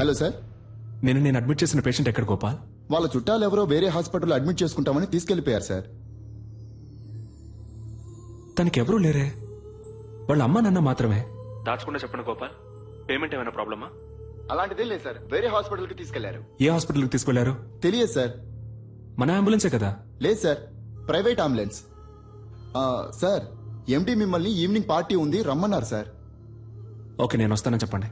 Hello sir, నేను admit చేసిన patient ఎక్కడ గోపాల్? వాళ్ళ చుట్టాలు ఎవరో వేరే హాస్పిటల్లో అడ్మిట్ చేసుకుంటామని తీసుకెళ్లిపోయారు సార్. తనకి ఎవరూ లేరే, వాళ్ళ అమ్మ నాన్న మాత్రమే. దాచకుండా చెప్పండి గోపాల్, పేమెంట్ ఏమైనా ప్రాబ్లమా? అలాంటిదే లేదు సార్, వేరే హాస్పిటల్ కి తీసుకెళ్లారు. ఏ హాస్పిటల్కి తీసుకెళ్లారు? తెలియదు సార్. మన అంబులెన్సే కదా? లేదు సార్, ప్రైవేట్ అంబులెన్స్. సార్, ఎండి మిమ్మల్ని ఈవినింగ్ పార్టీ ఉంది రమ్మన్నారు సార్. ఓకే, నేను వస్తానని చెప్పండి.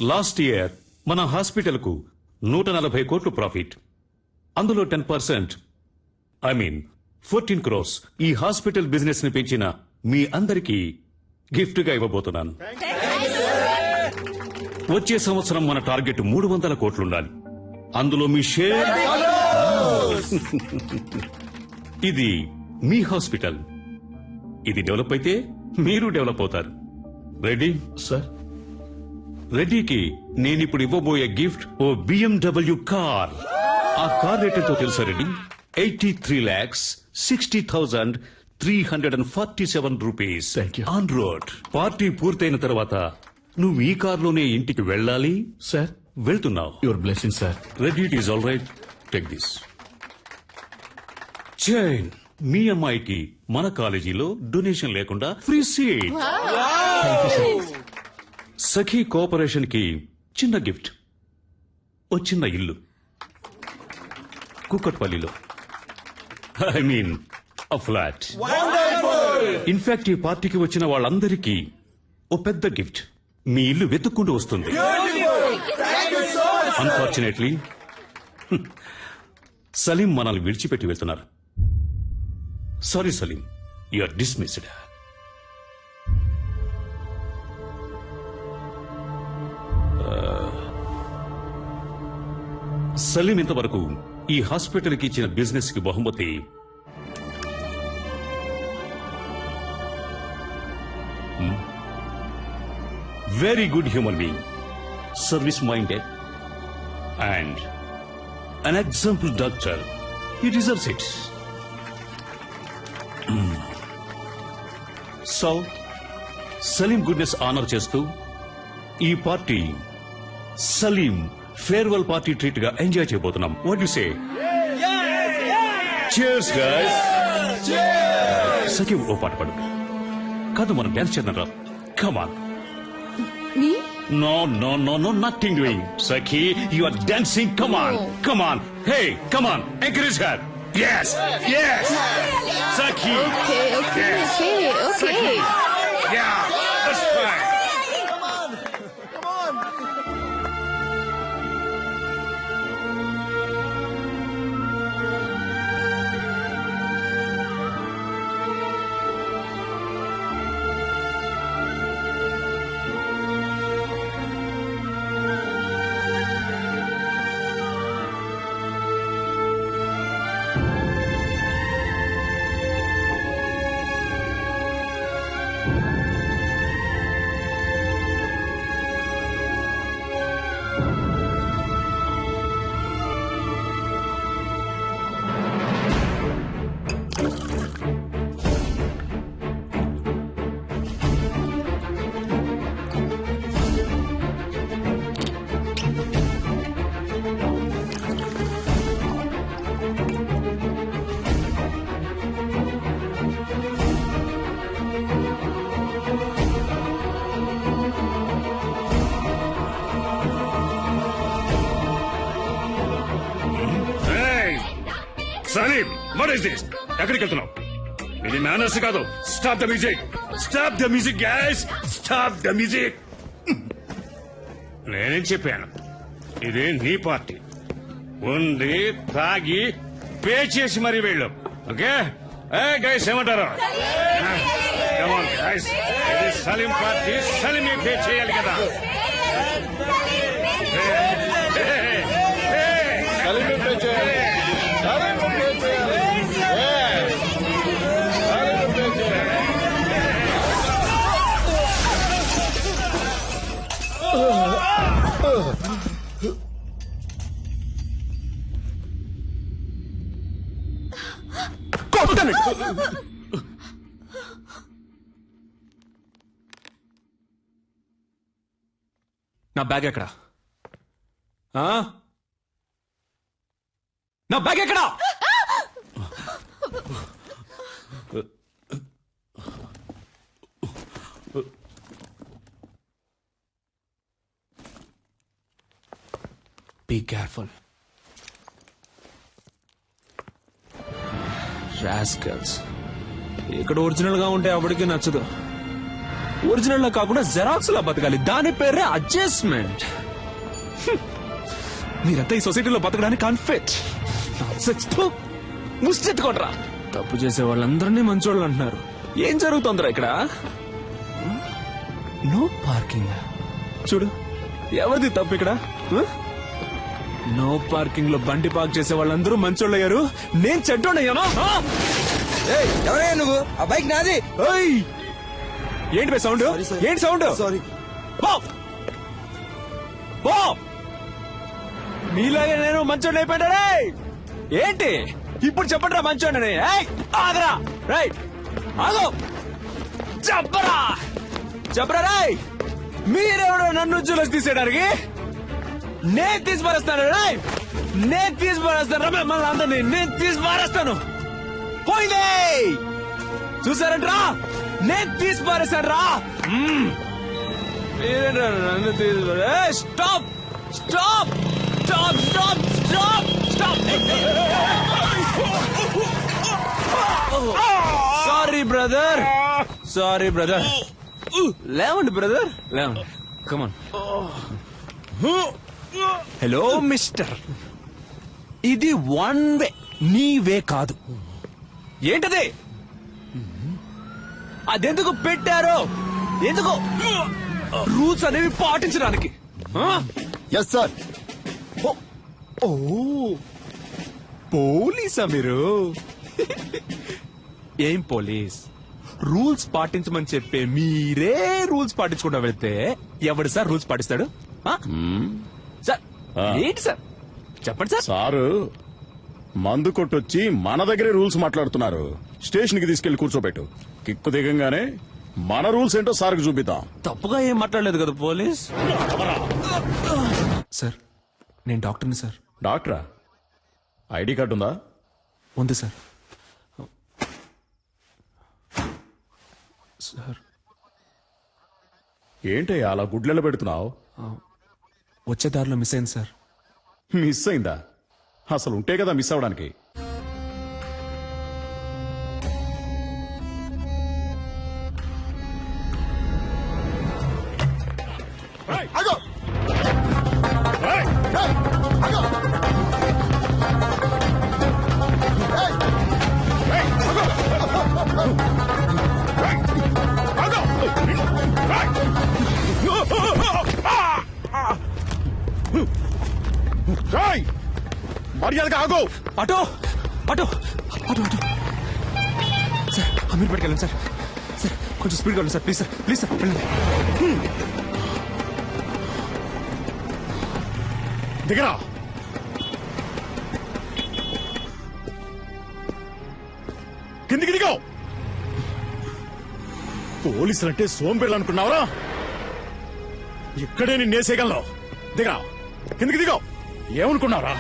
లాస్ట్ ఇయర్ మన హాస్పిటల్ కు 140 కోట్లు ప్రాఫిట్. అందులో 10%, ఐ మీన్ 14 crores ఈ హాస్పిటల్ బిజినెస్ ని పెంచిన మీ అందరికీ గిఫ్ట్ గా ఇవ్వబోతున్నాను. వచ్చే సంవత్సరం మన టార్గెట్ 300 కోట్లుండాలి. అందులో మీ షేర్. ఇది మీ హాస్పిటల్, ఇది డెవలప్ అయితే మీరు డెవలప్ అవుతారు. Ready sir? రెడ్డికి నేనిప్పుడు ఇవ్వబోయే గిఫ్ట్ ఓ BMW కార్. ఆ కార్ రేట్ ఎంతో తెలుసా Reddy? 83,60,347 rupees. Thank you. On road. Party పూర్తయిన తర్వాత నువ్వు ఈ కార్లోనే ఇంటికి వెళ్ళాలి. సార్, వెళ్తున్నావు. Your blessing sir. Reddy, it is all right, take this chain. మీ అమ్మాయికి మన కాలేజీలో డొనేషన్ లేకుండా ఫ్రీ సీట్. సఖీ కోఆపరేషన్ కి చిన్న గిఫ్ట్, ఓ చిన్న ఇల్లు కుక్కట్పల్లిలో. I mean a flat. In fact ఈ పార్టీకి వచ్చిన వాళ్ళందరికీ ఓ పెద్ద గిఫ్ట్, మీ ఇల్లు వెతుక్కుంటూ వస్తుంది. అన్ఫార్చునేట్లీ సలీం మనల్ని విడిచిపెట్టి వెళ్తున్నారు. Sorry Salim, you are dismissed. Salim ఇంతవరకు ఈ హాస్పిటల్ కి ఇచ్చిన బిజినెస్ కి బహుమతి very good human being, service minded and an example doctor. He deserves it. So Salim goodness honour చేస్తూ ఈ party Salim farewell party treat గా ఎంజాయ్ చేయబోతున్నాం. What you say? cheers guys. Sakhi ఓ పాట పాడు. కాదు, మనం డాన్స్ చేద్దాం రా. Come on. Me? No, no, no, no, nothing doing. Sakhi, you are dancing. Come on, come on. Hey, come on. Encourage her. Yes, yes. Sakhi. Okay. Sakhi. Yeah, that's fine. Salim, what is this? ఎక్కడికి వెళ్తున్నావు? ఇది manners కాదు. Stop the music, stop the music guys, stop the music. నేనేం చెప్పాను? ఇది నీ party. ఉంది, తాగి పే చేసి మరీ వెళ్ళు. ఓకే గైస్, ఏమంటారు? గైస్, ఇది సలీం పార్టీ, సలీమే పే చేయాలి కదా. నా బ్యాగ్ ఎక్కడా ఆ? నా బ్యాగ్ ఎక్కడా? Be careful. రాస్కల్స్. ఇక్కడ ఒరిజినల్ గా ఉంటే ఎవరికి నచ్చదు. ఒరిజినల్ లా కాకుండా జెరాక్స్ లా బతకాలి. దాని పేరే అడ్జస్ట్మెంట్. మీరంతా ఈ సొసైటీలో బతకడానికి అన్ఫిట్. ముష్టెత్తుకోట్రా. తప్పు చేసే వాళ్ళందరినీ మంచోళ్ళు అంటున్నారు. ఏం జరుగుతుందిరా ఇక్కడ? No parking. చూడు ఎవరిది తప్పు ఇక్కడ? నో పార్కింగ్ లో బండి పార్క్ చేసే వాళ్ళందరూ మంచోళ్ళు అయ్యారు. నేను చెడ్డోడయ్యాను. ఎవరయ్యా నువ్వు? ఆ బైక్ నాది. ఏంటి బే సౌండ్? ఏంటి సౌండ్? సారీ. మీలాగే నేను మంచోడిని అయిపోయాడా? ఏంటి ఇప్పుడు చెప్పండి రా మంచోడిని. ఆగరా రై. ఆగో చెప్పరా చెప్పరా రై. మీరెవడో నన్ను జులస్ తీసేయడానికి? నేను తీసి పారేస్తాను రై. నేను తీసి పారేస్తాను రా మిమ్మల్ని అందరినీ. నేను తీసి పారేస్తాను. పోయిందే చూసారంటరా? నేను తీసి పారేస్తాను రా. మీరేంట్రా నన్ను తీసి stop stop stop stop stop stop. Sorry brother, sorry brother. లేవండి బ్రదర్, లేవండి. కమాన్. హలో మిస్టర్, ఇది వన్ వే, నీ వే కాదు. ఏంటది? అదెందుకు పెట్టారో? ఎందుకు? రూల్స్ అనేవి పాటించడానికి. Yes sir. ఓ పోలీసా మీరు? ఏం పోలీస్? రూల్స్ పాటించమని చెప్పే మీరే రూల్స్ పాటించకుండా వెళ్తే ఎవడు సార్ రూల్స్ పాటిస్తాడు? సార్ ఏంటి సార్ చెప్పండి సార్. సారు మందు కొట్టొచ్చి మన దగ్గరే రూల్స్ మాట్లాడుతున్నారు. స్టేషన్ కి తీసుకెళ్లి కూర్చోబెట్టు. కిక్కు దిగంగానే మన రూల్స్ ఏంటో సార్కి చూపిద్దాం. తప్పుగా ఏం మాట్లాడలేదు కదా పోలీస్. సార్ నేను డాక్టర్ని సార్. డాక్టరా? ఐడి కార్డు ఉందా? ఉంది సార్. సార్ ఏంటయ్యా అలా గుడ్లెల పెడుతున్నావు? వచ్చే దారిలో మిస్ అయింది సార్. మిస్ అయిందా? అసలు ఉంటే కదా మిస్ అవడానికి. ఆగో. ఏయ్, ఆగో. ఏయ్, ఆగో. రాయ్ మర్యాదగా ఆగో. Auto auto auto auto. Sir Ameer పట్టుకెళ్ళండి సార్. సార్ కొంచెం స్పీడ్గా వెళ్ళండి sir. Please sir, please sir వెళ్ళండి. దిగరా. కిందికి దిగో. పోలీసులంటే సోంబేళ్ళు అనుకున్నావరా? ఇక్కడే నిన్నేసేయగలను. దిగరా, కిందికి దిగో. ఏమనుకున్నావరా?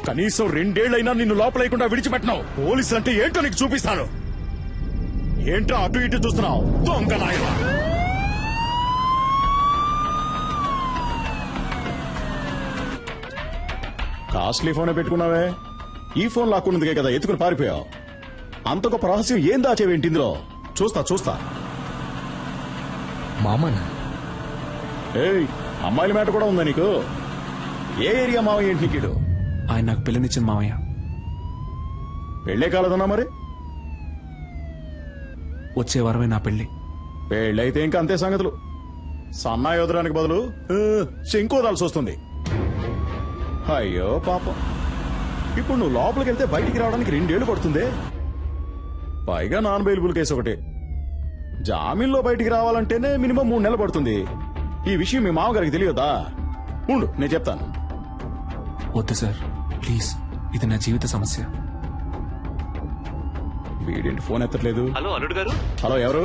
కనీసం 2 ఏళ్లైనా నిన్ను లోపలేయకుండా విడిచిపెట్టినావు. పోలీసులంటే ఏంటో నీకు చూపిస్తాను. ఏంటో అటు ఇటు చూస్తున్నావు? దొంగ నాయనా. కాస్ట్లీ ఫోనే పెట్టుకున్నావే. ఈ ఫోన్ లాక్కున్నదిగే కదా ఎత్తుకుని పారిపోయావు. అంత గొప్ప రహస్యం ఏం దాచేవేంటి ఇందులో? చూస్తా చూస్తా. మామనా? ఏయ్, అమ్మాయిల మాట కూడా ఉందా నీకు? ఏ ఏరియా మావయ్య ఏంటి నీకు? ఆయన నాకు పెళ్లినిచ్చిన మావయ్య. పెళ్ళే కాలేదన్నా మరి? వచ్చే వారమే నా పెళ్లి. పెళ్ళైతే ఇంకా అంతే సంగతులు. సన్నాయి వదలడానికి బదులు శంకు వదాల్సి వస్తుంది. అయ్యో పాపం. ఇప్పుడు నువ్వు లోపలికి వెళ్తే బయటికి రావడానికి 2 ఏళ్లు పడుతుంది. పైగా నాన్ బెయిలబుల్ కేసు ఒకటి. జామీన్లో బయటికి రావాలంటేనే మినిమం 3 నెలలు పడుతుంది. ఈ విషయం మీ మామగారికి తెలియదా? ఉండు నేను చెప్తాను. వద్దు సార్ ప్లీజ్, ఇది నా జీవిత సమస్య. వీడేంటి ఫోన్ ఎత్తట్లేదు? హలో అల్లుడు గారు. హలో ఎవరు?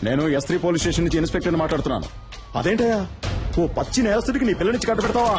నేను S3 పోలీస్ స్టేషన్ నుంచి ఇన్స్పెక్టర్ మాట్లాడుతున్నాను. అదేంటయ్యా ఓ పచ్చి నేరస్తుడికి నీ పిల్లనిచ్చి కట్ట పెడతావా?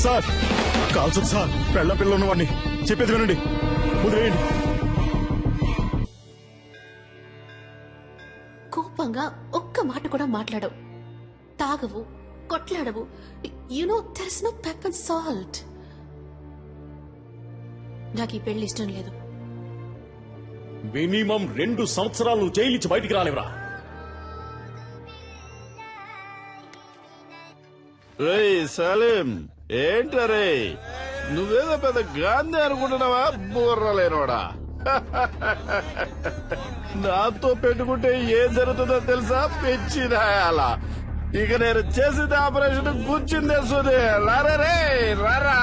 సార్ కాల్చదు సార్, పెళ్ళ పిల్ల ఉన్నవాడిని. చెప్పేది వినండి, వదిలేయండి. కోపంగా ఒక్క మాట కూడా మాట్లాడవు, తాగవు, కొట్లాడవు. You know there is no pepper salt. నాకు ఈ పెళ్లి ఇష్టం లేదు. మినిమం 2 సంవత్సరాలు జైలు నుంచి బయటికి రాలేవరా? రేయ్ సలీం, ఏంటరే నువ్వేదో పెద్ద గాంధీ అనుకుంటున్నావా? బుర్రలేనోడా, నాతో పెట్టుకుంటే ఏం జరుగుతుందో తెలుసా? పెంచినాయాల. ఇక నేను చేసిన ఆపరేషన్ కూర్చుందే సుదే. లారా రే రారా.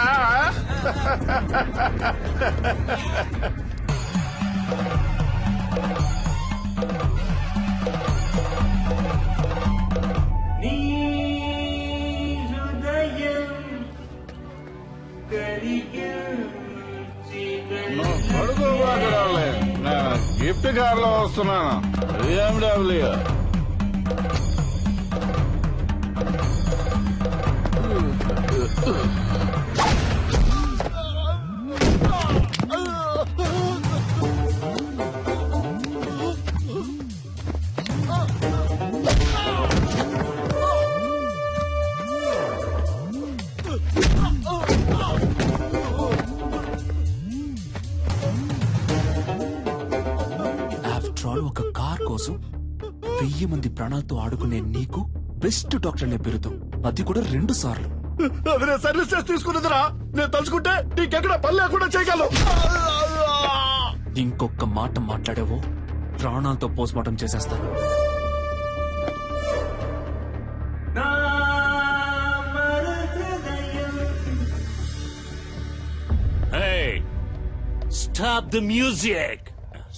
అడుగు వాకడాలే, గిఫ్ట్ కార్ లో వస్తున్నాను. BMW. ఆఫ్టర్ ఆల్ ఒక కార్ కోసం 1000 మంది ప్రాణాలతో ఆడుకునే నీకు బెస్ట్ డాక్టర్లే బిరుదు, అది కూడా 2 సార్లు. అది నేను సర్వీస్ చేసి తీసుకున్నదిరా. నేను తలుచుకుంటే నీకెక్కడ పని లేకుండా చేయగలను. ఇంకొక మాట మాట్లాడావో ప్రాణాలతో పోస్ట్మార్టం చేసేస్తాను. Stop the music.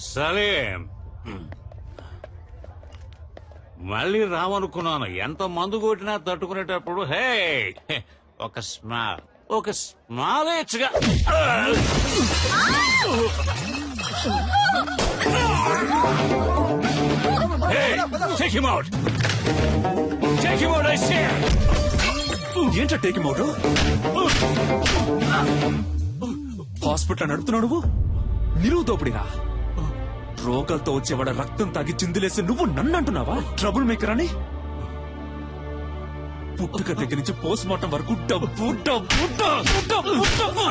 సలీం, మళ్ళీ రావనుకున్నాను. ఎంత మందు కొట్టినా తట్టుకునేటప్పుడు హే ఒక స్మాల్ ఇచ్చగా. ఏంటో టేక్ అవుట్? హాస్పిటల్ నడుపుతున్నావు నువ్వు? నిలువు దోపిడిగా రోగాలతో వచ్చేవాడ రక్తం తాగి చిందులేసి నువ్వు నన్ను అంటున్నావా ట్రబుల్ మేకర్ అని? పుట్టుక దగ్గర నుంచి పోస్ట్ మార్టం వరకు డబ్బు డబ్బు డబ్బు డబ్బు డబ్బు.